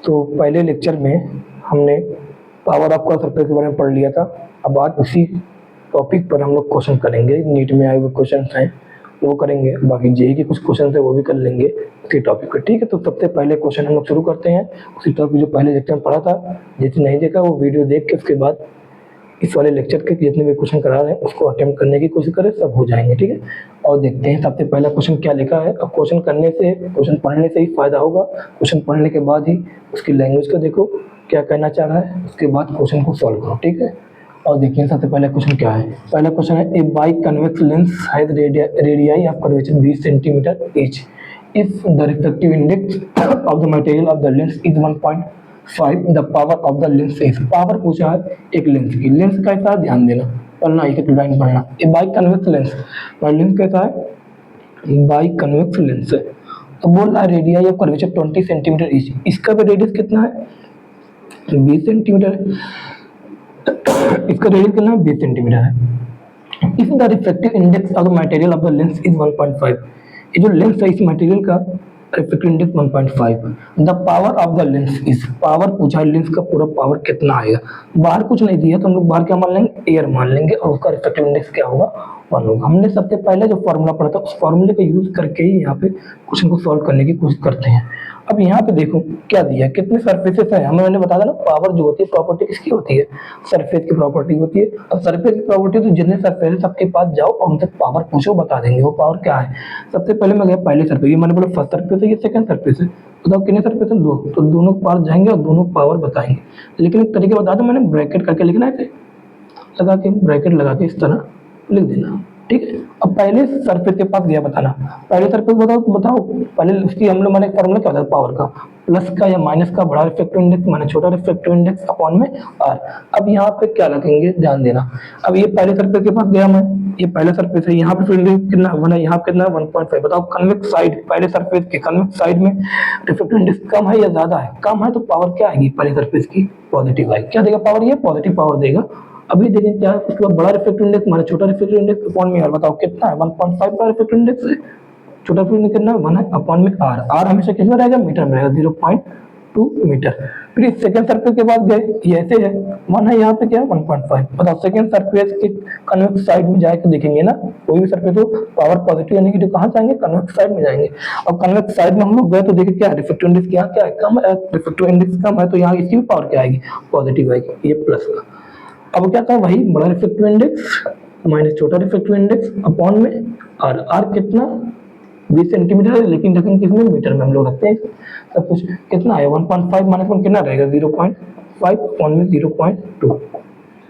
तो पहले लेक्चर में हमने पावर ऑफ का सरफेस के बारे में पढ़ लिया था। अब आज उसी टॉपिक पर हम लोग क्वेश्चन करेंगे। नीट में आए हुए क्वेश्चन हैं वो करेंगे, बाकी जेईई के कुछ क्वेश्चन है वो भी कर लेंगे उसी टॉपिक पर। ठीक है, तो सबसे पहले क्वेश्चन हम लोग शुरू करते हैं उसी टॉपिक जो पहले लेक्चर में पढ़ा था। जिसने नहीं देखा वो वीडियो देख के उसके बाद इस वाले लेक्चर के जितने भी क्वेश्चन करा रहे हैं उसको अटेम्प्ट करने की कोशिश करें, सब हो जाएंगे। ठीक है, और देखते हैं सबसे पहला क्वेश्चन क्या लिखा है। अब क्वेश्चन करने से, क्वेश्चन पढ़ने से ही फायदा होगा। क्वेश्चन पढ़ने के बाद ही उसकी लैंग्वेज को देखो क्या कहना चाह रहा है, उसके बाद क्वेश्चन को सॉल्व करो। ठीक है, और देखिए सबसे पहला क्वेश्चन क्या है। पहला क्वेश्चन है, a biconvex lens has radii of curvature 20 centimetre each if the reflective index of the material of the lens is 1.5 the power of the lens is. Power पूछा है एक लेंस की। Lens कैसा है ध्यान देना, पढ़ना एक लाइन पढ़ना। ए बाई कन्वेक्स लेंस, लेंस कैसा है, बाई कन्वेक्स लेंस है। तो बोल रहा है radii of curvature 20 centimetre each. इसका भी रेडियस कितना है, 20 सेंटीमीटर। इसका रेडियस कितना है, 20 सेंटीमीटर है। If the reflective index of the material of the lens is 1.5, ये जो लेंस है इस मटेरियल का reflective index 1.5। The power of the lens is, power पूछा है लेंस का पूरा पावर कितना आएगा। बाहर कुछ नहीं दिया तो हम लोग बाहर क्या मान लेंगे, एयर मान लेंगे, और उसका रिफ्लेक्टिव इंडेक्स क्या होगा, 1 होगा। हमने सबसे पहले जो फॉर्मूला पढ़ा था उस फॉर्मूले का यूज करके ही यहाँ पे क्वेश्चन को सॉल्व करने की कोशिश करते हैं। अब यहाँ पे देखो क्या दिया, कितने सरफेसेस है। हमें मैंने बताया ना पावर जो होती है प्रॉपर्टी किसकी होती है, सरफेस की प्रॉपर्टी होती है। अब सरफेस की प्रॉपर्टी तो जितने सरफेस है सबके पास जाओ और उनसे पावर पूछो, बता देंगे वो पावर क्या है। सबसे पहले मैं गया पहले सरफेस, ये मैंने बोला फर्स्ट सरफेस है, ये सेकंड सरफेस है। बताओ कितने सरफेस है, 2, तो दोनों पास जाएंगे और दोनों पावर बताएंगे। लेकिन एक तरीके बता दो, मैंने ब्रैकेट करके लिखना है, लगा के ब्रैकेट लगा के इस तरह लिख देना। ठीक है, अब पहले सरफेस के पास गया बताना, पहले सरफेस बताओ पहले उसकी हम लोग मैंने फॉर्मूला क्या होता है पावर का, प्लस का या माइनस का बड़ा रिफ्लेक्टिव इंडेक्स माने छोटा रिफ्लेक्टिव इंडेक्स अपॉन में आर। अब यहाँ पे क्या लिखेंगे ध्यान देना। अब ये पहले सरफेस के पास गया मैं, ये पहला सरफेस है, यहाँ पे इंडेक्स कितना 1 है, यहाँ कितना 1.5। बताओ कन्वेक्स साइड, पहले सरफेस के कन्वेक्स साइड में रिफ्लेक्टिव इंडेक्स कम है या ज्यादा है, कम है, तो पावर क्या आएगी पहले सरफेस की, पॉजिटिव आएगी। क्या देगा पावर, ये पॉजिटिव पावर देगा। अभी देखें क्या है, उसके बाद बड़ा रिफ्लेक्टिव इंडेक्स हमारा छोटा रिफ्लेक्टिव इंडेक्स अपॉन में आर। बताओ कितना है, 1.5 का रिफ्लेक्टिव इंडेक्स है, छोटा रिफ्लेक्टिव इंडेक्स कितना है 1 है, अपॉन में आर। आर हमेशा कितना रहेगा, मीटर में रहेगा, 0.2 मीटर। फिर सेकंड सरफेस के बाद गए, ये ऐसे है 1 है, यहाँ पे क्या है 1.5। बताओ सेकंड सरफेस के कन्वेक्स साइड में जाके देखेंगे ना, कोई भी सरफेस हो पावर पॉजिटिव यानी कि कहाँ जाएंगे, कन्वेक्स साइड में जाएंगे। अब कन्वेक्स साइड में हम लोग गए तो देखिए क्या रिफ्लेक्टिव इंडेक्स क्या है, कम है, रिफ्लेक्टिव इंडेक्स कम है, तो यहाँ इसकी भी पावर क्या आएगी, पॉजिटिव आएगी, ये प्लस का। अब क्या था, वही बड़ा रिफ्लेक्टिव इंडेक्स माइनस छोटा रिफ्लेक्टिव इंडेक्स अपॉन में आर। आर कितना 20 सेंटीमीटर है, लेकिन देखेंगे किसमें, मीटर में हम लोग रखते हैं सब कुछ। कितना है 1.5 माइनस 1 कितना रहेगा 0.5 अपॉन में 0.2।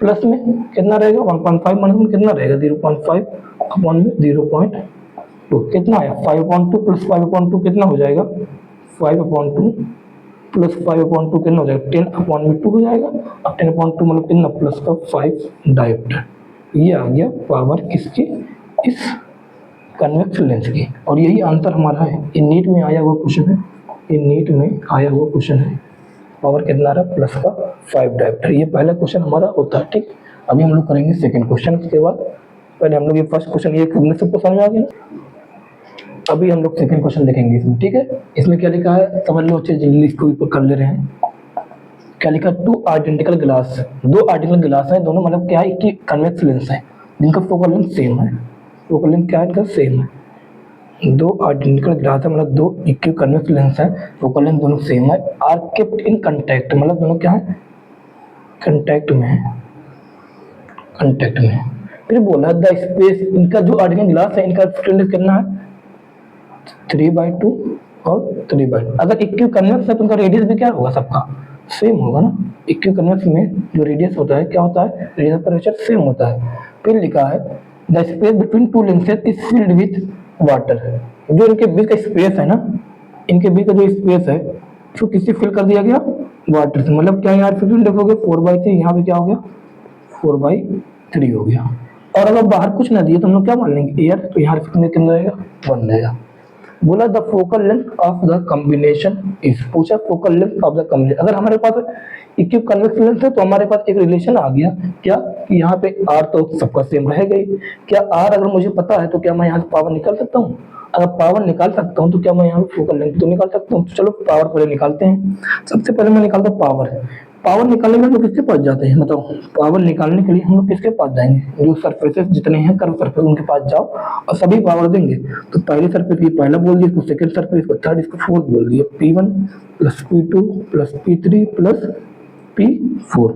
प्लस में कितना रहेगा 1.5 माइनस 1 कितना रहेगा 0.5 अपॉन में 0.2। कितना है 5/2 प्लस 5/2 कितना हो जाएगा 5/2 प्लस 5/2 कितना हो जाएगा 10/2 हो जाएगा। अब 10/2 मतलब कितना प्लस का 5 डायोप्टर। ये आ गया पावर किसकी, इस कन्वेक्स लेंस की। और यही आंसर हमारा है, ये नीट में आया हुआ क्वेश्चन है, ये नीट में आया हुआ क्वेश्चन है। पावर कितना रहा प्लस का 5 डायोप्टर। ये पहला क्वेश्चन हमारा होता है। ठीक, अभी हम लोग करेंगे सेकेंड क्वेश्चन। उसके बाद पहले हम लोग ये फर्स्ट क्वेश्चन ये सबको समझ आ गया ना। अभी हम लोग सेकंड क्वेश्चन देखेंगे इसमें। ठीक है, इसमें क्या लिखा है समझ लो, अच्छे जल्दी इसको ऊपर कर ले रहे हैं। क्या लिखा, 2 आइडेंटिकल ग्लास, 2 आइडेंटिकल ग्लास है, दोनों मतलब क्या है कि कन्वेक्स लेंस है जिनका फोकल लेंथ सेम है। फोकल लेंथ क्या है इनका सेम है। 2 आइडेंटिकल ग्लास है मतलब 2 इक्वल कन्वेक्स लेंस है, फोकल लेंथ दोनों सेम है। आर केप्ट इन कांटेक्ट मतलब दोनों क्या है, कांटेक्ट में है, कांटेक्ट में। फिर बोला द स्पेस, इनका जो आइडेंटिकल ग्लास है इनका डिस्टेंस कितना है 3/2 और 3/2। अगर इक्विव कन्वेक्स है तो उनका रेडियस भी क्या होगा, सबका सेम होगा ना। इक्विव कन्वेक्स में जो रेडियस होता है क्या होता है, रेडियस कर्वेचर सेम होता है। फिर लिखा है the space between 2 lenses is filled with water. जो इनके बीच का स्पेस है ना, इनके बीच का जो स्पेस है उसको किससे फिल कर दिया गया, वाटर से। मतलब क्या यहाँ फिफ्टी इंडेक्स हो गया 4/3, यहाँ पे क्या हो गया 4/3 हो गया। और अगर बाहर कुछ ना दिए तो हम लोग क्या मान लेंगे एयर, तो यहाँ कितना रहेगा 1 रहेगा। बोला the focal length of the combination is, पूछा focal length of the combination. अगर हमारे पास इक्विव कन्वेक्स लेंथ है तो हमारे पास एक रिलेशन आ गया क्या कि यहाँ पे आर तो सबका सेम रहेगा ही। क्या आर अगर मुझे पता है तो क्या मैं यहाँ से पावर निकाल सकता हूँ? अगर पावर निकाल सकता हूँ तो क्या मैं यहाँ पे फोकल लेंथ तो निकाल सकता हूँ? तो चलो पावर पहले निकालते हैं। सबसे पहले मैं निकालता हूँ पावर। पावर निकालने में हम लोग किसके पास जाते हैं बताओ? पावर निकालने के लिए हम लोग किसके पास जाएंगे? जो सरफेसेस जितने हैं कर्व सरफेस उनके पास जाओ और सभी पावर देंगे। तो पहली सरफेस की पहला बोल दिया, इसको सेकंड सरफेस को थर्ड, इसको फोर्थ बोल दिया। P1 plus P2 plus P3 plus P4।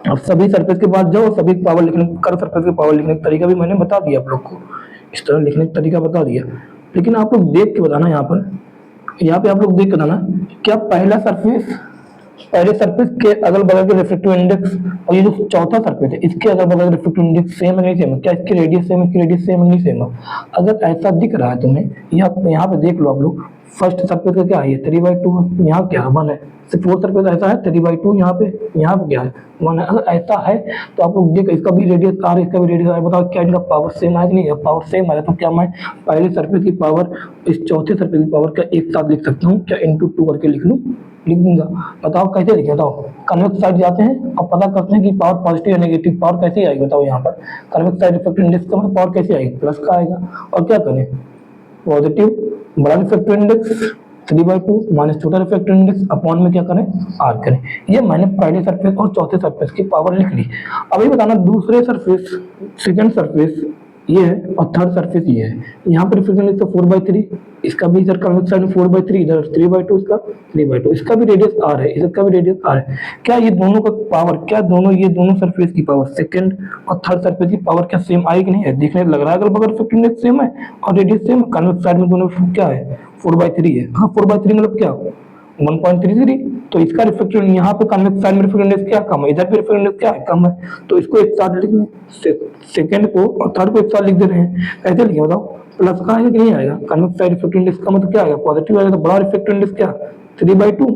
अब सभी सरफेस के पास जाओ, सभी पावर लिखने, कर्व सरफेस के पावर लिखने का तरीका भी मैंने बता दिया आप लोग को, इस तरह लिखने का तरीका बता दिया। लेकिन आप लोग देख के बताना यहाँ पे आप लोग देख के बताना क्या पहला सरफेस, पहले सरफेस के अगल बगल के रिफ्लेक्टिव इंडेक्स और ये जो चौथा सरफेस है इसके अगल बगल रिफ्लेक्टिव इंडेक्स सेम है नहीं सेम है? क्या इसकी रेडियस सेम है, इसकी रेडियस सेम है नहीं सेम है? अगर ऐसा दिख रहा है तुम्हें, यहाँ पे देख लो आप लोग, फर्स्ट सरफेस का क्या है? 3/2 है, यहाँ क्या है? 1 है। फोर्थ सरफेस ऐसा है 3/2, यहाँ पे क्या है? 1 है। अगर ऐसा है तो आप लोग देखो इसका भी रेडियस आर, इसका भी रेडियस आर, बताओ क्या इनका पावर सेम है कि नहीं है? पावर सेम है तो क्या मैं पहले सरफेस की पावर इस चौथे सरफेस की पावर क्या एक साथ लिख सकता हूँ? क्या इंटू 2 करके लिख दूंगा। बताओ कैसे लिखे? बताओ कन्वेक्स साइड जाते हैं और पता करते हैं कि पावर पॉजिटिव या नेगेटिव, पावर कैसे आएगी बताओ? यहाँ पर कन्वेक्स साइड रिफ्लेक्टिव इंडेक्स का मतलब पावर कैसे आएगी? प्लस का आएगा। और क्या करें? पॉजिटिव बड़ा रिफ्लेक्टिव इंडेक्स 3/2 माइनस छोटा रिफ्लेक्टिव इंडेक्स अपॉन में क्या करें? आर करें। ये मैंने पहले सरफेस और चौथे सरफेस की पावर लिख ली। अभी बताना दूसरे सरफेस, सेकंड सरफेस ये है और थर्ड सरफेस ये है। यहाँ पर रिफ्लेक्टिव इंडेक्स 4/3, इसका भी इधर कन्वेक्स साइड में 4/3, इधर 3/2, इसका 3/2, इसका भी रेडियस आर है, इसका भी रेडियस आर है। क्या ये दोनों का पावर, क्या ये दोनों सरफेस की पावर, सेकंड और थर्ड सरफेस की पावर क्या सेम आएगी नहीं है? दिखने लग रहा है अगल बगल रिफ्लेक्टिव इंडेक्स सेम है और रेडियस सेम है। कन्वेक्स साइड में दोनों क्या है? 4/3 है। हाँ 4/3 मतलब क्या? 1.33। तो इसका रिफ्लेक्टिव यहाँ पे कन्वेक्स साइड में रिफ्लेक्टिव इंडेक्स क्या कम है, इधर भी रिफ्लेक्टिव इंडेक्स क्या है? कम है। तो इसको एक साथ लिख लें, सेकंड को और थर्ड को एक साथ लिख दे रहे हैं। कैसे लिखे बताओ? प्लस का आएगा कि नहीं आएगा? कन्वेक्स साइड रिफ्लेक्टिव इंडेक्स का मतलब क्या आएगा? पॉजिटिव आएगा। तो बड़ा रिफ्लेक्टिव इंडेक्स क्या? 3/2,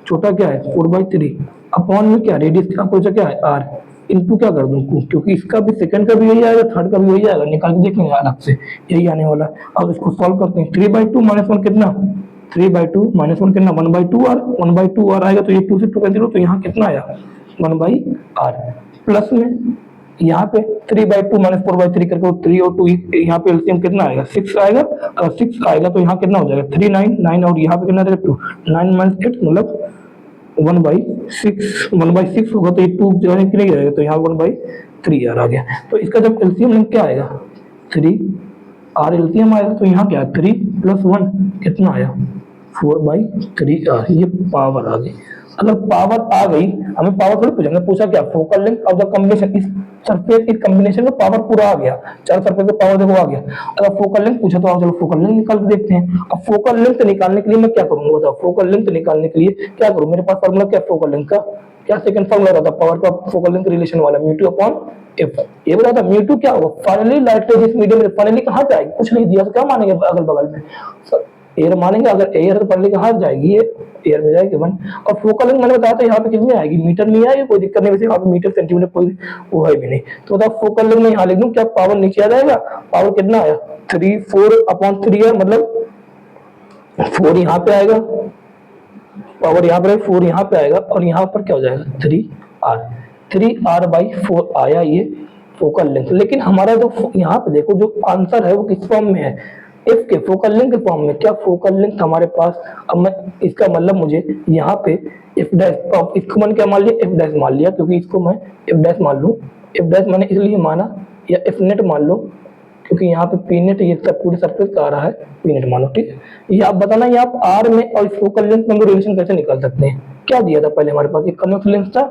छोटा क्या है? 4/3 अपॉन में क्या? रेडियस का पूछा क्या है? आर। इनटू क्या कर दूं? क्योंकि इसका भी सेकंड का भी यही आएगा, थर्ड का भी यही आएगा, निकाल के देख लेंगे अलग से, यही आने वाला है। अब इसको सॉल्व करते हैं। 3/2 माइनस 1 कितना? 3/2 माइनस 1 कितना? 1/2 और 1/2 और आएगा तो ये 2 से 2 कैंसिल हो, तो यहाँ कितना आया? 1/r। प्लस में यहाँ पे 3/2 माइनस 4/3 करके 3 और 2 यहाँ पे एलसीएम कितना आएगा? 6 आएगा। अगर 6 आएगा तो यहाँ कितना हो जाएगा? 3 9 9 और यहाँ पे कितना रहेगा? 2 9 माइनस 8 मतलब 1/6 होगा तो ये 2 जो है कि नहीं रहेगा, तो यहाँ 1/3 आ गया। तो इसका जब एलसीएम क्या आएगा? 3 आर एलसीएम आएगा तो यहाँ क्या? 3 प्लस 1 कितना आया? 4/3 आर। ये पावर आ गई। अगर पावर आ गई, हमें पावर थोड़ी पूछेंगे, पूछा क्या? Focal length of the combination, इस सरफेस इस कॉम्बिनेशन में पावर पूरा आ गया, चार सरफेस का पावर देखो आ गया। अगर फोकल लेंथ पूछा तो आओ चलो फोकल लेंथ निकाल के देखते हैं। अब फोकल लेंथ निकालने के लिए मैं क्या करूंगा बताओ? फोकल लेंथ निकालने के लिए क्या करूं? मेरे पास फॉर्मूला क्या? फोकल लेंथ का क्या सेकंड फॉर्मूला रहता? पावर का फोकल लेंथ रिलेशन वाला μ2/f। ये बता था μ2 क्या होगा? Finally light radius medium, finally कहां जाएगी? कुछ नहीं दिया तो क्या मानेंगे अगल बगल में? एयर मानेंगे। अगर एयर है तो फाइनली कहां जाएगी? ये एयर में जाएगी 1। और फोकल लेंथ मैंने बताया था यहाँ पे कितनी आएगी? मीटर में आएगी, कोई दिक्कत नहीं। वैसे यहाँ पे मीटर सेंटीमीटर कोई वो है भी नहीं। तो बताओ फोकल लेंथ में यहाँ लिख दूं, क्या पावर नीचे आ जाएगा? पावर कितना आया? 3 4/3 है, मतलब 4 यहाँ पे आएगा, पावर यहाँ पर 4 यहाँ पे आएगा और यहाँ पर क्या हो जाएगा? 3r/4 आया ये फोकल लेंथ। लेकिन हमारा जो यहाँ पे देखो जो आंसर है वो किस फॉर्म में है? एफ के फोकल लेंथ के फॉर्म में। क्या फोकल लेंथ हमारे पास? अब मैं इसका मतलब मुझे यहाँ पे एफ डैश, इसको मैंने क्या मान लिया? एफ डैश मान लिया, क्योंकि इसको मैं एफ डैश मान लूँ। एफ डैश मैंने इसलिए माना, या एफ नेट मान लो क्योंकि यहाँ पे पी नेट ये सब पूरे सरफेस का आ रहा है, पी नेट मानो। ठीक है, ये आप बताना ये आप आर में और फोकल लेंथ में रिलेशन कैसे निकाल सकते हैं? क्या दिया था पहले हमारे पास? एक कन्वेक्स लेंस था,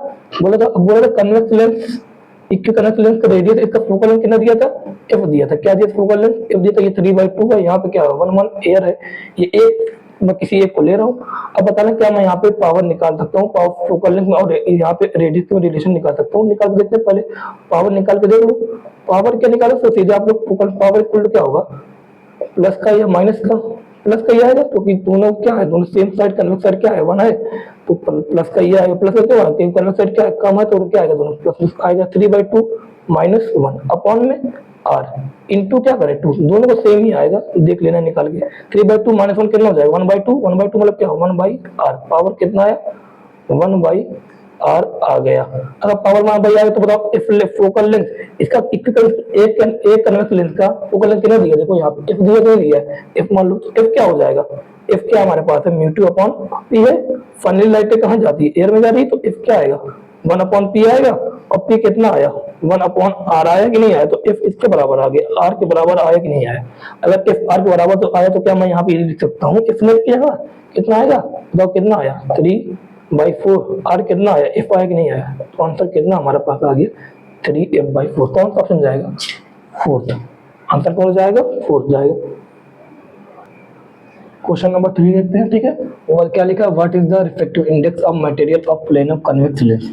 बोला था कन्वेक्स लेंस, इक्विकन्वेक्स लेंस का रेडियस, इसका फोकल लेंथ कितना दिया था? एफ दिया था। क्या दिया फोकल लेंथ? एफ दिया था। ये 3/2 है, यहाँ पे क्या है? 1 एयर है, ये एक मैं किसी एक को ले रहा हूँ। अब बताना क्या मैं यहाँ पे पावर निकाल सकता हूँ, पावर फोकल लेंथ में और यहाँ पे रेडियस में रिलेशन निकाल सकता हूँ? निकाल के देखते हैं, पहले पावर निकाल के देख लो। पावर क्या निकालो तो सीधे आप लोग फोकल पावर इक्वल टू क्या होगा? प्लस का या माइनस का? प्लस का ये आएगा क्योंकि दोनों क्या है? दोनों सेम साइड, कन्वेक्स साइड क्या है? 1 है, तो प्लस का ये आएगा। प्लस का क्या है? कन्वेक्स साइड क्या है? कम है, तो क्या आएगा? दोनों प्लस आएगा। 3/2 -1 अपॉन में आर इंटू क्या करें 2, दोनों को सेम ही आएगा, देख लेना निकाल के। 3/2 माइनस 1 कितना हो जाएगा 1/2, 1/2 मतलब क्या 1/r, पावर कितना आया 1/r आ गया। अगर पावर 1/r आया तो बताओ इफ फोकल लेंथ इसका एक कन्वेक्स लेंस का फोकल लेंथ कितना दिया, देखो यहाँ पे इफ दिया तो दिया है, इफ मान लो तो इफ क्या हो जाएगा, इफ क्या हमारे पास है μ2/p है, फनल लाइटें कहाँ जाती है एयर में जा रही है, तो इफ क्या आएगा 1/p आएगा, और p कितना आया 1/r आया कि नहीं आया, तो इफ इसके बराबर आ गया, r के बराबर आया कि नहीं आया। अगर इफ r के बराबर तो आया तो क्या मैं यहाँ पे लिख सकता हूँ इफ ने किया कितना आएगा, बताओ कितना आया 3/4, r कितना आया इफ आया कि नहीं आया, तो आंसर कितना हमारे पास आ गया 3f/4। कौन सा ऑप्शन जाएगा फोर्थ, आंसर कौन जाएगा फोर्थ जाएगा। क्वेश्चन नंबर 3 देखते हैं, ठीक है। और क्या लिखा, what is the refractive index of material of plano convex lens.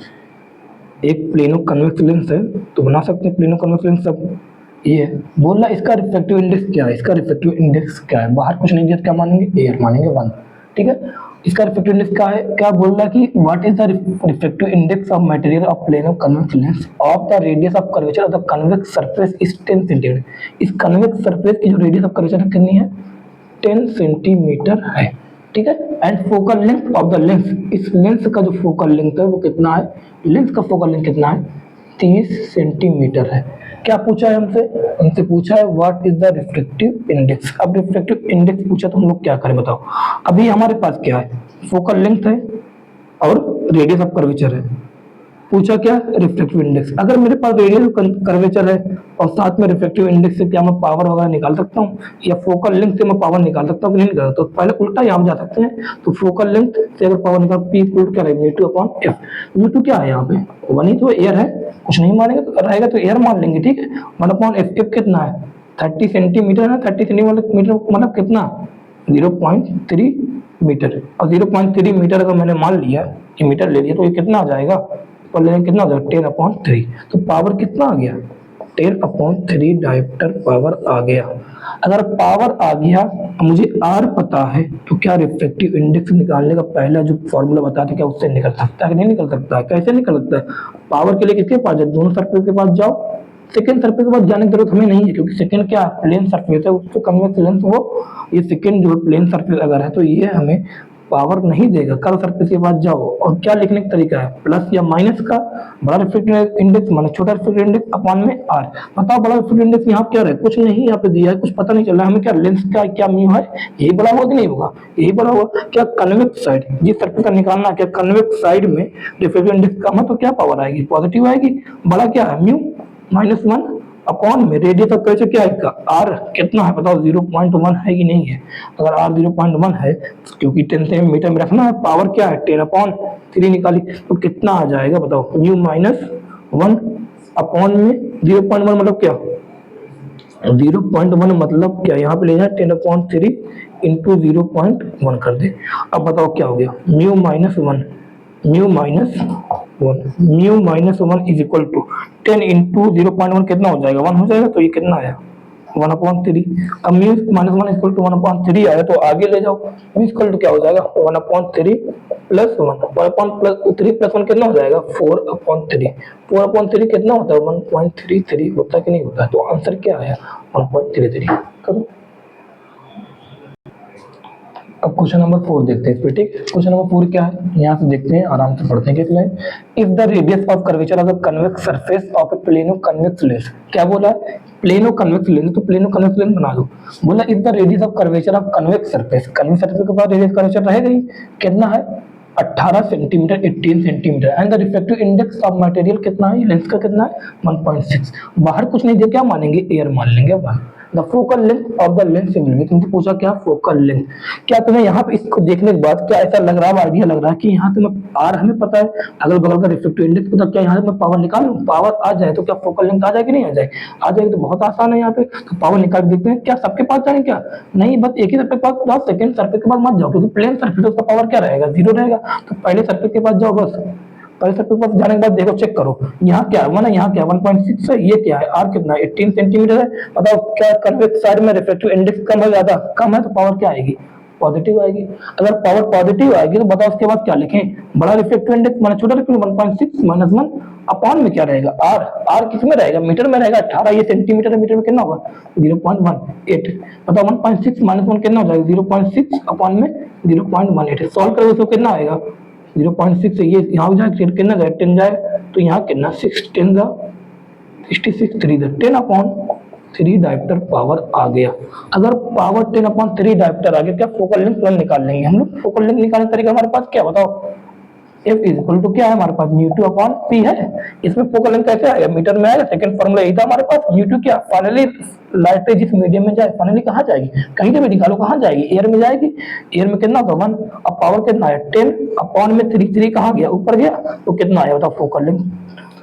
एक प्लेनो कन्वेक्स लेंस है तो बना सकते हैं प्लेनो कन्वेक्स लेंस सब, ये बोल रहा इसका रिफ्रैक्टिव इंडेक्स क्या है, इसका रिफ्रैक्टिव इंडेक्स क्या है, बाहर कुछ नहीं दिया, क्या मानेंगे एयर मानेंगे 1, ठीक है। इसका रिफ्रैक्टिव इंडेक्स क्या है, क्या बोल रहा है कि what is the refractive index of material of plano convex lens of the radius of curvature of the convex surface is 10 centimetre. इस कन्वेक्स सरफेस की जो रेडियस ऑफ कर्वेचर कितनी है 10 सेंटीमीटर है, ठीक है। And focal length of the lens, इस lens का जो फोकल लेंथ है वो कितना है, लेंस का फोकल लेंथ कितना है 30 सेंटीमीटर है। क्या पूछा है हमसे, हमसे पूछा है what is the refractive index. अब रिफ्रैक्टिव इंडेक्स पूछा तो हम लोग क्या करें बताओ। अभी हमारे पास क्या है, फोकल लेंथ है और रेडियस ऑफ कर्वेचर है, पूछा क्या रिफ्रैक्टिव इंडेक्स। अगर मेरे पास रेडियस कर्वेचर है और साथ में रिफ्रैक्टिव इंडेक्स से क्या मैं पावर वगैरह निकाल सकता हूँ, या फोकल लेंथ से मैं पावर निकाल सकता हूँ कि नहीं निकाल सकता, तो पहले उल्टा यहाँ जा सकते हैं। तो फोकल लेंथ से अगर पावर निकाल p इक्वल क्या रहेगा μ2/f, μ2 क्या है यहाँ पे 1 ही तो एयर है, कुछ नहीं मानेंगे तो रहेगा तो एयर मान लेंगे, ठीक है। 1/f, f कितना है 30 सेंटीमीटर है, 30 सेंटीमीटर मतलब कितना 0.3 मीटर, और 0.3 मीटर अगर मैंने मान लिया कि मीटर ले लिया तो ये कितना आ जाएगा, और लेकिन कितना हो जाएगा 10/3, तो पावर कितना आ गया 10/3 डायोप्टर पावर आ गया। अगर पावर आ गया मुझे आर पता है तो क्या रिफ्रैक्टिव इंडेक्स निकालने का पहला जो फॉर्मूला बताते क्या उससे निकल सकता है कि नहीं निकल सकता है, कैसे निकल सकता है। पावर के लिए किसके पास जाओ, दोनों सरफेस के पास जाओ, सेकेंड सरफेस के पास जाने की जरूरत हमें नहीं है क्योंकि सेकेंड क्या प्लेन सरफेस है, उसको कन्वेक्स लेंस वो ये सेकेंड जो प्लेन सरफेस अगर है तो ये हमें पावर नहीं देगा। कर्व सरफेस के पास जाओ और क्या लिखने का तरीका है प्लस या माइनस का बड़ा रिफ्रैक्टिव इंडेक्स माने छोटा रिफ्रैक्टिव इंडेक्स अपॉन में आर। बताओ बड़ा रिफ्रैक्टिव इंडेक्स यहाँ क्या रहे, कुछ नहीं यहाँ पे दिया है, कुछ पता नहीं चल रहा है हमें, क्या लेंस का क्या म्यू है, यही बड़ा होगा कि नहीं होगा, यही बड़ा होगा। क्या कन्वेक्स साइड जिस सरफेस का निकालना, क्या कन्वेक्स साइड में रिफ्रैक्टिव इंडेक्स कम है तो क्या पावर आएगी पॉजिटिव आएगी, बड़ा क्या है म्यू -1 अपॉन में रेडियस ऑफ कर्वेचर क्या है इसका आर कितना है बताओ 0.1 है कि नहीं है। अगर आर 0.1 है क्योंकि 10 सेंटीमीटर में रखना है, पावर क्या है 10/3 निकाली तो कितना आ जाएगा बताओ म्यू -1 अपॉन में 0.1 मतलब क्या 0.1 मतलब क्या, यहाँ पे ले जाए 10/3 इंटू 0.1 कर दे। अब बताओ क्या हो गया mu -1 is equal to 10 into 0.1 कितना हो जाएगा 1 हो जाएगा, तो ये कितना आया 1/3। अब म्यू -1 इक्वल टू 1/3 आया तो आगे ले जाओ, म्यू इक्वल टू क्या हो जाएगा 1/3 प्लस 1 प्लस 1 कितना हो जाएगा 4/3। 4/3 कितना होता है 1.33 होता है कि नहीं होता है, तो आंसर क्या आया 1.33 करो। अब क्वेश्चन नंबर 4 देखते हैं इस पे, ठीक। क्वेश्चन नंबर 4 क्या है यहाँ से देखते हैं, आराम से पढ़ते हैं। कितना है if the radius of curvature of the convex surface of A plano convex lens, क्या बोला है प्लेनो कन्वेक्स लेंस, तो प्लेनो कन्वेक्स लेंस बना दो। बोला if the radius of curvature of convex surface, convex surface के पास रेडियस कर्वेचर रहेगा ही, कितना है 18 centimetre 18 centimetre and the refractive index of material कितना है, लेंस का कितना है 1.6। बाहर कुछ नहीं दिया, क्या मानेंगे एयर मान लेंगे। The focal length of the lens will be, तुमसे पूछा क्या फोकल लेंथ। क्या तुम्हें यहाँ पे इसको देखने के बाद क्या ऐसा लग रहा है, आइडिया लग रहा है कि यहाँ तुम्हें आर हमें पता है, अगल बगल का रिफ्रैक्टिव इंडेक्स पता, क्या यहाँ से मैं पावर निकाल लूँ, पावर आ जाए तो क्या फोकल लेंथ आ जाएगी नहीं आ जाएगी, आ जाएगी तो बहुत आसान है। यहाँ पे तो पावर निकाल देखते हैं, क्या सबके पास जाएंगे क्या नहीं, बस एक ही सरफेस के पास जाओ, सेकंड सरफेस के पास मत जाओ क्योंकि प्लेन सरफेस उसका पावर क्या रहेगा 0 रहेगा। तो पहले सरफेस के पास जाओ, बस पहले सरफेस के पास जाने के बाद देखो चेक करो यहाँ क्या है 1 है, यहाँ क्या 1.6 है, ये क्या है आर कितना 18 सेंटीमीटर है। बताओ क्या कन्वेक्स साइड में रिफ्रैक्टिव इंडेक्स कम है ज्यादा, कम है तो पावर क्या आएगी पॉजिटिव आएगी। अगर पावर पॉजिटिव आएगी तो बताओ उसके बाद क्या लिखें, बड़ा रिफ्लेक्टिव इंडेक्स माना छोटा रिफ्लेक्टिव 1.6 माइनस 1 अपॉन में क्या रहेगा आर, आर किस में रहेगा मीटर में रहेगा, 18 ये सेंटीमीटर है, मीटर में कितना होगा 0.18। बताओ 1.6 माइनस 1 कितना हो जाएगा 0.6 अपॉन में 0.18। सॉल्व करोगे तो कितना आएगा 0.6 से ये यहाँ जाए कितना जाए 10 जाए तो यहाँ कितना 6 10 जा 66 3 10 अपॉन 3 डायप्टर पावर आ गया। अगर पावर 10 अपॉन 3 डायप्टर आ गया क्या फोकल लेंथ तुरंत निकाल लेंगे हम लोग। फोकल लेंथ निकालने का तरीका हमारे पास क्या बताओ, F इज इक्वल टू क्या है हमारे पास न्यू टू अपॉन पी है। इसमें फोकल लेंथ कैसे आएगा मीटर में आएगा, सेकंड फॉर्मूला यही था हमारे पास न्यू टू क्या फाइनली लाइट जिस मीडियम में जाए फाइनली कहाँ जाएगी, कहीं से भी निकालो कहाँ जाएगी एयर में जाएगी। एयर में कितना होगा 1, अब पावर कितना है 10 अपॉन में 3 कहाँ गया ऊपर गया तो कितना आया बताओ फोकल लेंथ।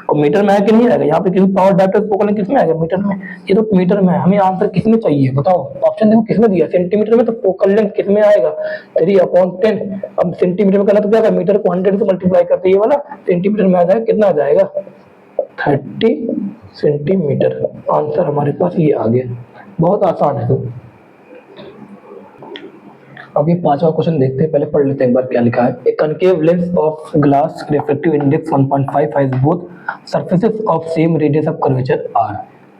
और मीटर में आया कि नहीं आएगा, यहाँ पे किसी पावर डायप्टर फोकल लेंथ किसमें आएगा मीटर में, ये तो मीटर में है। हमें आंसर किसमें चाहिए बताओ, ऑप्शन देखो किसमें दिया सेंटीमीटर में, तो फोकल लेंथ किसमें आएगा 3/10। अब सेंटीमीटर में करना तो क्या होगा मीटर को 100 से मल्टीप्लाई करते ये वाला सेंटीमीटर में आ जाएगा कितना आ जाएगा 30 सेंटीमीटर। आंसर हमारे पास ये आ गया, बहुत आसान है। तो अब ये पांचवा क्वेश्चन देखते हैं, पहले पढ़ लेते हैं एक बार क्या लिखा है। A concave lens of glass refractive index 1.5 has both surfaces of same radius of curvature r.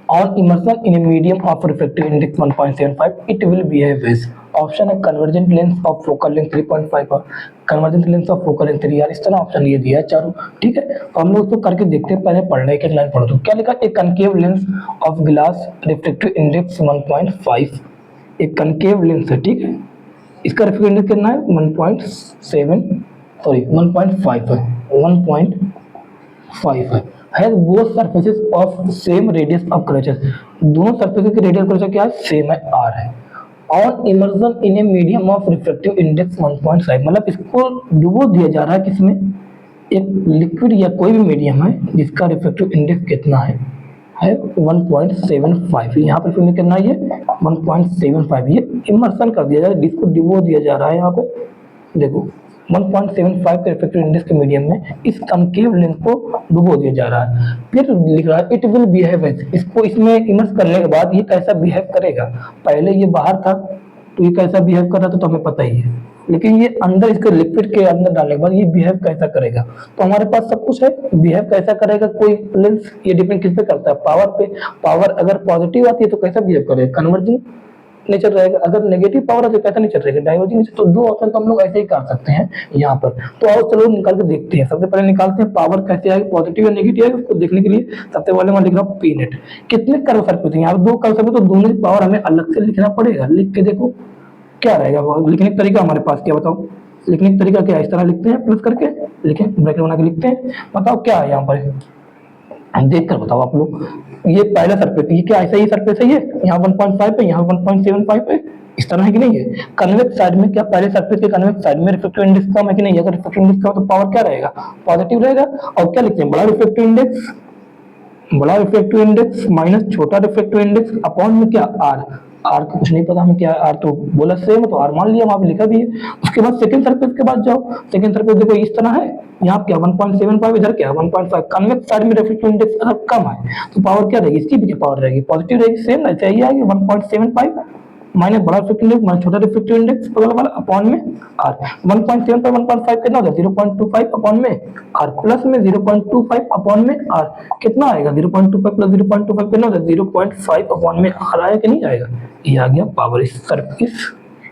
On immersion in a medium of refractive index 1.75 it will behave as option है convergent lens of focal length 3.5 और convergent lens of focal length 3 यार इस तरह option ये दिया है चारों। ठीक है तो हम लोग उसको करके देखते हैं, पहले पढ़ रहे एक लाइन पढ़ो तो क्या लिखा, एक concave lens of glass refractive index 1.5 एक कनकेव लेंस है। ठीक है इसका रिफ्रैक्टिव इंडेक्स कितना है 1.5 है has both surfaces of same radius of curvature, दोनों सरफेस की रेडियस कर्वेचर क्या है सेम है r है। On immersion in a medium of refractive index 1.5 मतलब इसको डुबो दिया जा रहा है किसमें एक लिक्विड या कोई भी मीडियम है जिसका रिफ्रैक्टिव इंडेक्स कितना है 1.75। यहाँ पर फिर कितना है ये 1.75, ये इमर्सन कर दिया जा रहा है जिसको डुबो दिया जा रहा है। यहाँ पे देखो 1.75 के रिफ्रैक्टिव इंडेक्स के मीडियम में इस कनकेव लेंस को डुबो दिया जा रहा है। फिर लिख रहा है इट विल बिहेव एज, इसको इसमें इमर्स करने के बाद ये कैसा बिहेव करेगा। पहले ये बाहर था तो ये कैसा बिहेव कर रहा था तो हमें पता ही है, लेकिन ये अंदर इसके लिक्विड के अंदर डालने के बाद ये बिहेव कैसा करेगा। तो हमारे पास सब कुछ है, बिहेव कैसा करेगा कोई लेंस ये डिपेंड किस पे करता है पावर पे। पावर अगर पॉजिटिव आती है तो कैसा बिहेव करेगा कन्वर्जिंग नेचर रहेगा, अगर नेगेटिव पावर है तो कैसा नेचर रहेगा डाइवर्जिंग नेचर। तो दो ऑप्शन तो हम लोग ऐसे ही कर सकते हैं यहाँ पर। तो आओ चलो निकाल के देखते हैं। सबसे पहले निकालते हैं पावर कैसे आएगी पॉजिटिव या नेगेटिव आएगी उसको देखने के लिए सबसे पहले मैं लिख रहा हूँ पी नेट। कितने कर्व सरफेस है यहाँ दो कर्व सरफेस, तो दोनों की पावर हमें अलग से लिखना पड़ेगा। लिख के देखो क्या रहेगा लिखने का तरीका हमारे पास क्या बताओ, लिखने का तरीका क्या है इस तरह लिखते हैं प्लस करके लिखें ब्रैकेट बना के लिखते हैं। बताओ क्या है यहाँ पर देख कर बताओ आप लोग। ये पहला सरफेस ये क्या ऐसा ही सरफेस है, ये यहाँ 1.5 पे यहाँ 1.75 पे इस तरह है कि नहीं है। कन्वेक्स साइड में क्या पहले सरफेस के कन्वेक्स साइड में रिफ्रैक्टिव इंडेक्स कम है कि नहीं, अगर रिफ्रैक्टिव इंडेक्स कम है तो पावर क्या रहेगा पॉजिटिव रहेगा। और क्या लिखते हैं बड़ा रिफ्रैक्टिव इंडेक्स माइनस छोटा रिफ्रैक्टिव इंडेक्स अपॉन में क्या आर। आर को कुछ नहीं पता हमें क्या है, आर तो बोला सेम तो आर मान लिया वहां पे लिखा भी है। उसके बाद सेकंड सरफेस के बाद जाओ, सेकंड सरफेस देखो इस तरह है, यहाँ क्या 1.75 इधर क्या 1.5। कन्वेक्स साइड में रिफ्रैक्टिव इंडेक्स अगर कम है तो पावर क्या रहेगी इसकी भी क्या पावर रहेगी पॉजिटिव रहेगी सेम ना चाहिए आएगी 1.75 माइनस बड़ा रिफ्रैक्टिव इंडेक्स माइनस छोटा रिफ्रैक्टिव इंडेक्स बगल वाला अपॉन में आर। 1.7 पर 1.5 कितना होता है 0.25 अपॉन में आर प्लस में 0.25 अपॉन में आर कितना आएगा 0.25 प्लस 0.25 कितना होता है 0.5 अपॉन में आर आया कि नहीं आएगा। ये आ गया पावर इस सरफेस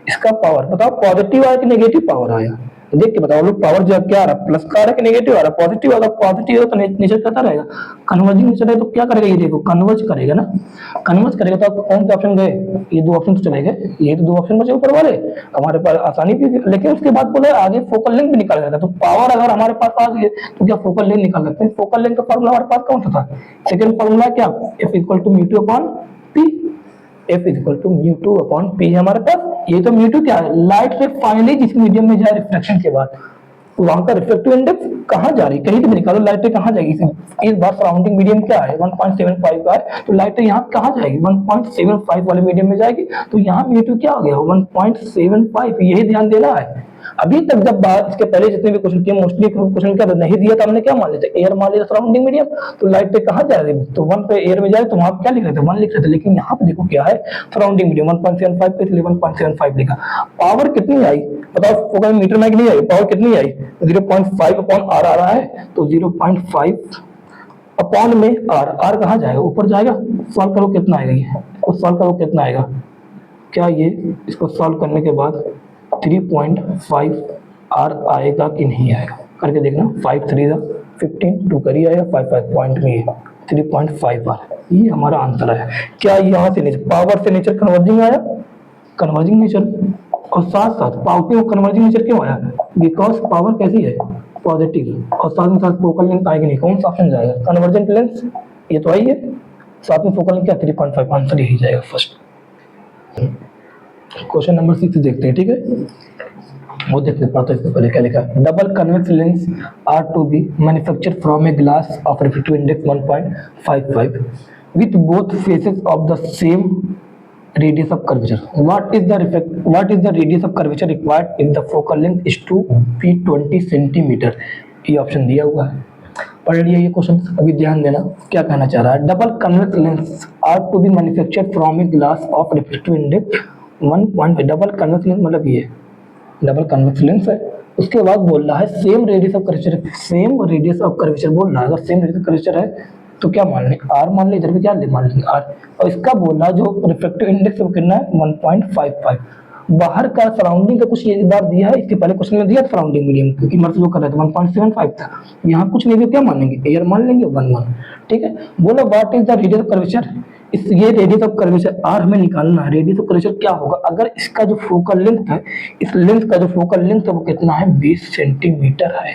इसका पावर। बताओ पॉजिटिव आया कि नेगेटिव पावर आया देख के बताओ लोग। पावर जो क्या आ रहा प्लस का आ रहा है कि नेगेटिव आ रहा पॉजिटिव। अगर पॉजिटिव हो तो नेचर कैसा रहेगा कन्वर्जिंग नेचर है तो क्या करेगा ये देखो कन्वर्ज करेगा ना, कन्वर्ज करेगा तो आपको कौन से ऑप्शन गए ये दो ऑप्शन तो चले गए, ये तो दो ऑप्शन बचे ऊपर वाले हमारे पास आसानी भी। लेकिन उसके बाद बोले आगे फोकल लेंथ भी निकाल सकता है, तो पावर अगर हमारे पास आ गई तो क्या फोकल लेंथ निकाल सकते हैं। फोकल लेंथ का फॉर्मूला हमारे पास कौन सा था सेकंड फॉर्मूला क्या F equal to mu two upon P. F equal to mu two upon P है हमारे पास। ये तो म्यू टू क्या है लाइट रे फाइनली जिस मीडियम में जाए रिफ्लेक्शन के बाद तो वहां का रिफ्लेक्टिव इंडेक्स कहाँ जा रही है कहीं भी निकालो लाइट रे कहाँ जाएगी। इस बार सराउंडिंग मीडियम क्या है 1.75 का है तो लाइट रे यहाँ कहाँ जाएगी 1.75 वाले मीडियम में जाएगी। तो यहाँ म्यू टू क्या हो गया 1.75 यही ध्यान देना है। अभी तक जब बात इसके पहले जितने भी क्वेश्चन किए मोस्टली क्वेश्चन क्या नहीं दिया था, हमने क्या मान लेते एयर मान लिया सराउंडिंग मीडियम, तो लाइट पे कहाँ जा रही है, तो 1 पे एयर में जाए तो वहां क्या लिख रहे थे 1 लिख रहे थे, लेकिन यहाँ पे देखो क्या है सराउंडिंग मीडियम 1.75 पे 11.75 लिखा। पावर कितनी आई बताओ, फोकल मीटर में नहीं आई, पावर कितनी आई 0.5 अपॉन आर आ रहा है, तो 0.5 अपॉन में आर, आर कहाँ जाएगा ऊपर जाएगा, सॉल्व करो कितना आएगा, ये इसको सॉल्व करो कितना आएगा, क्या ये इसको सॉल्व करने के बाद 3.5 आर आएगा कि नहीं आएगा, करके देखना 5 3 15 2 करिए आएगा 5 पॉइंट में ये 3.5 आर, ये हमारा आंसर है। क्या यहाँ से नेचर पावर से नेचर कन्वर्जिंग आया, कन्वर्जिंग नेचर, और साथ साथ पावर को कन्वर्जिंग नेचर क्यों आया, बिकॉज पावर कैसी है पॉजिटिव, और साथ में साथ फोकल लेंथ आएगी नहीं, कौन सा ऑप्शन जाएगा कन्वर्जेंट लेंस, ये तो आई है, साथ में फोकल लेंथ क्या 3.5, आंसर यही जाएगा फर्स्ट। क्वेश्चन नंबर 6 देखते हैं, ठीक है वो देखते पढ़ते इससे पहले क्या लिखा, double convex lens are to be manufactured from a glass of refractive index 1.55 with both faces of the same radius of curvature. What is the radius of curvature required if the focal length is to be 20 centimeter? ये option दिया हुआ है, पढ़ लिया ये question, अभी ध्यान देना क्या कहना चाह रहा है। Double convex lens are to be manufactured from a glass of refractive index 1.5, double convex lens मतलब ये डबल कन्वेक्स लेंस है, उसके बाद बोल रहा है same radius of curvature, same radius of curvature बोल रहा है, अगर सेम रेडियस ऑफ कर्वेचर है तो क्या मान लेंगे आर मान ले, इधर भी क्या ले मान लेंगे आर, और इसका बोलना जो रिफ्रैक्टिव इंडेक्स वो कितना है 1.55, बाहर का सराउंडिंग का कुछ ये बार दिया है, इसके पहले क्वेश्चन में दिया सराउंडिंग मीडियम क्योंकि मर्ज वो कर रहे थे 1.75 था, यहाँ कुछ नहीं दिया क्या मान लेंगे एयर मान लेंगे 1 ठीक है। बोलो what is the radius of curvature, इस ये रेडियस ऑफ कर्वेचर आर हमें निकालना है, रेडियस ऑफ कर्वेचर क्या होगा अगर इसका जो फोकल लेंथ है, इस लेंथ का जो फोकल लेंथ है वो कितना है 20 सेंटीमीटर है,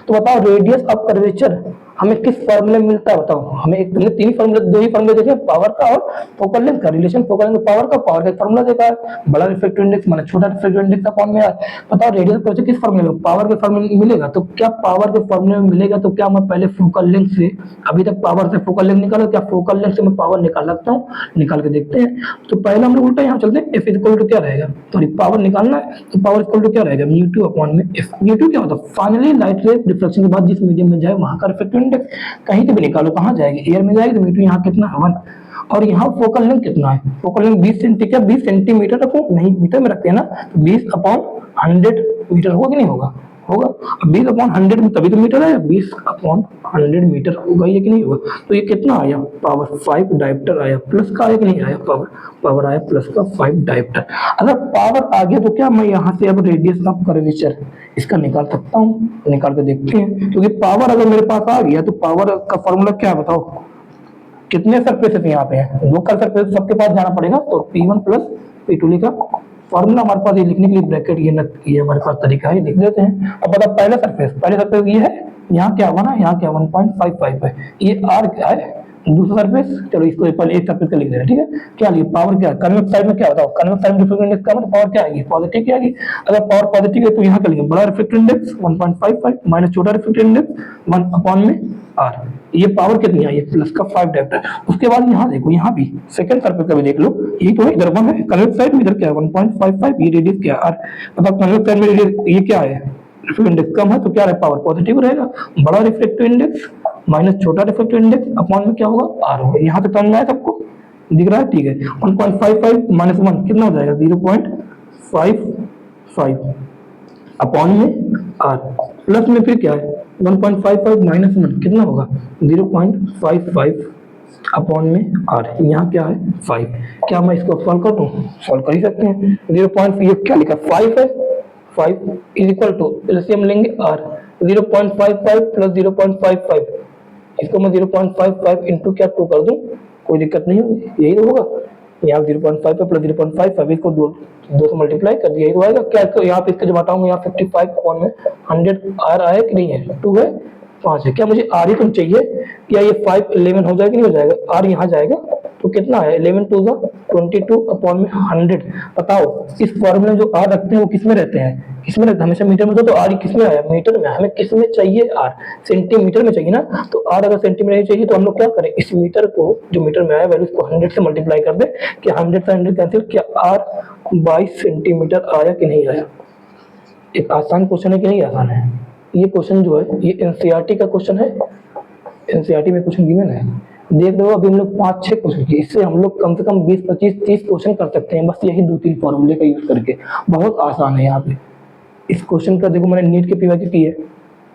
तो बताओ रेडियस ऑफ कर्वेचर हमें किस फॉर्मूले में मिलता है बताओ, हमें एक तुमने तीन फॉर्मूले दो ही फॉर्मूले देखे पावर का और फोकल लेंथ का, रिलेशन फोकल लेंथ पावर का एक फॉर्मूला देखा है, बड़ा रिफ्रैक्टिव इंडेक्स माने छोटा रिफ्रैक्टिव इंडेक्स का फॉर्म में है, बताओ रेडियस ऑफ कर्वेचर किस फॉर्मूले में पावर के फॉर्मूले में मिलेगा, तो क्या पावर के फॉर्मूले में मिलेगा, तो क्या मैं पहले फोकल लेंथ से, अभी तक पावर से फोकल लेंथ निकाला, क्या फोकल लेंथ से मैं पावर निकाल सकता हूँ, निकाल के देखते हैं। तो पहले हम लोग उल्टा यहाँ चलते हैं, एफ इक्वल टू क्या रहेगा, तो पावर निकालना है तो पावर इक्वल टू क्या रहेगा म्यू2 अपॉन में एफ, म्यू2 क्या होता है फाइनली लाइट रे रिफ्लेक्शन के बाद जिस मीडियम में जाए वहां का रिफ्रैक्टिव इंडेक्स, कहीं भी निकालो कहाँ जाएगी एयर में जाएगी, तो म्यू2 यहाँ कितना है 1, और यहाँ फोकल लेंथ कितना है, फोकल लेंथ 20 सेंटीमीटर, क्या 20 सेंटीमीटर रखो नहीं मीटर में रखते हैं ना, तो 20 अपॉन 100 मीटर होगा कि नहीं होगा, होगा 20 अपॉन 100 में तभी तो मीटर है, 20 अपॉन 100 मीटर होगा ये कि नहीं होगा, तो ये कितना आया पावर 5 डायोप्टर आया, प्लस का आया कि नहीं आया, पावर आया प्लस का 5 डायोप्टर। अगर पावर आ गया तो क्या मैं यहाँ से अब रेडियस ऑफ कर्वेचर इसका निकाल सकता हूँ, निकाल के देखते हैं, क्योंकि पावर अगर मेरे पास आ गया तो पावर का फॉर्मूला क्या है बताओ, कितने सरफेसेस यहाँ पे हैं, लोकल सरफेस सबके पास जाना पड़ेगा, तो P1 प्लस P2 लिखा, फॉर्मूला हमारे पास ये लिखने के लिए ब्रैकेट ये हमारे पास तरीका है लिख देते हैं। अब बता पहले सरफेस ये है, यहाँ क्या बना, यहाँ क्या 1.55 है, ये आर क्या है दूसरा सरफेस, चलो इसको पहले एक सरफेस का लिख दे रहे हैं, ठीक है। क्या लिखिए पावर क्या कन्वेक्स साइड में क्या बताओ, कन्वेक्स साइड में रिफ्रैक्टिव इंडेक्स का मतलब पावर क्या आएगी पॉजिटिव की आएगी, अगर पावर पॉजिटिव है तो यहाँ क्या लिखेंगे बड़ा रिफ्रैक्टिव इंडेक्स 1.55 माइनस छोटा रिफ्रैक्टिव इंडेक्स 1 अपॉन में आर, ये पावर कितनी आई है प्लस का 5 डायोप्टर। उसके बाद यहाँ देखो, यहाँ भी सेकंड सर्फेस का भी देख लो, ये तो इधर 1 है कन्वेक्स साइड में, इधर क्या है 1.55, ये रेडियस क्या है आर, मतलब कन्वेक्स साइड में ये क्या है रिफ्रैक्टिव इंडेक्स कम है तो क्या है पावर पॉजिटिव रहेगा, बड़ा रिफ्रैक्टिव इंडेक्स माइनस छोटा रिफ्रैक्टिव इंडेक्स अपॉन में क्या होगा आर होगा। यहाँ तक समझ में आया सबको, दिख रहा है ठीक है। 1.55 माइनस 1 कितना हो जाएगा 0.55 अपॉन में आर, प्लस में फिर क्या है 1.55 माइनस 1 कितना होगा 0.55 अपॉन में आर, यहाँ क्या है 5, क्या मैं इसको सॉल्व कर दूं, सॉल्व कर ही सकते हैं। 0. ये क्या लिखा 5 है, 5 इज इक्वल टू एलसीएम लेंगे आर, 0.55 प्लस 0.55, इसको मैं 0.55 इंटू क्या 2 कर दूं, कोई दिक्कत नहीं होगी, यही तो होगा। यहाँ 0.5 प्लस 0.55 इसको 2 से मल्टीप्लाई कर दिया, यही तो आएगा। क्या इसको यहाँ पे इसके जब हटाऊंगा यहाँ 55 अपॉन में 100 आर आया कि नहीं है, 2 है 5 है, क्या मुझे आर ही तो चाहिए, क्या ये 5 11 हो जाएगा नहीं हो जाएगा, आर यहाँ जाएगा तो कितना है 11 2 22 अपॉन में 100। बताओ इस फॉर्मूले जो आर रखते हैं वो किस में रहते हैं, किस में रहते हैं हमेशा मीटर में, तो आर किस में आया मीटर में, हमें किस में चाहिए आर सेंटीमीटर में चाहिए ना, तो आर अगर सेंटीमीटर में चाहिए तो हम लोग क्या करें इस मीटर को जो मीटर में आया वैल्यू को 100 से मल्टीप्लाई कर दे, कि 100 से 100 कैंसिल, क्या आर 22 सेंटीमीटर आया कि नहीं आया, एक आसान क्वेश्चन है कि नहीं आसान है? ये क्वेश्चन जो है ये एनसीईआरटी का क्वेश्चन है, एनसीईआरटी में क्वेश्चन गिवन है। देख रहे हो अभी हम लोग 5-6 क्वेश्चन किए, इससे हम लोग कम से कम 20, 25, 30 क्वेश्चन कर सकते हैं बस यही 2-3 फॉर्मूले का यूज करके। बहुत आसान है यहाँ पे। इस क्वेश्चन का देखो मैंने नीट के पीवाईक्यू की है,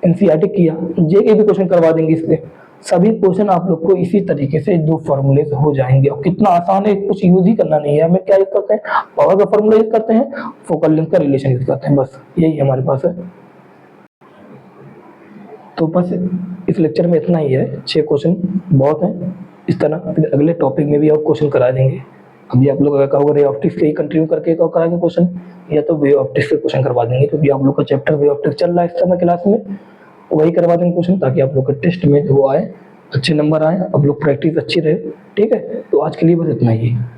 एनसीईआरटी किया, जेके भी क्वेश्चन करवा देंगे इससे। सभी क्वेश्चन आप लोग को इसी तरीके से 2 फॉर्मूले से हो जाएंगे और कितना आसान है, कुछ यूज ही करना नहीं है हमें। क्या यूज करते हैं? पावर का फॉर्मूला यूज करते हैं, फोकल लेंथ का रिलेशन यूज करते हैं, बस यही हमारे पास है। तो बस इस लेक्चर में इतना ही है, 6 क्वेश्चन बहुत हैं। इस तरह फिर अगले टॉपिक में भी और क्वेश्चन करा देंगे। अभी आप लोग अगर कहोगे रे ऑप्टिक्स से ही कंटिन्यू करके एक और कराएंगे क्वेश्चन, या तो वे ऑप्टिक्स से क्वेश्चन करवा देंगे, क्योंकि आप लोग का चैप्टर वे ऑप्टिक्स चल रहा है इस समय क्लास में, वही करवा देंगे क्वेश्चन, ताकि आप लोग के टेस्ट में जो आए अच्छे नंबर आए, आप लोग प्रैक्टिस अच्छी रहे। ठीक है, तो आज के लिए बस इतना ही है।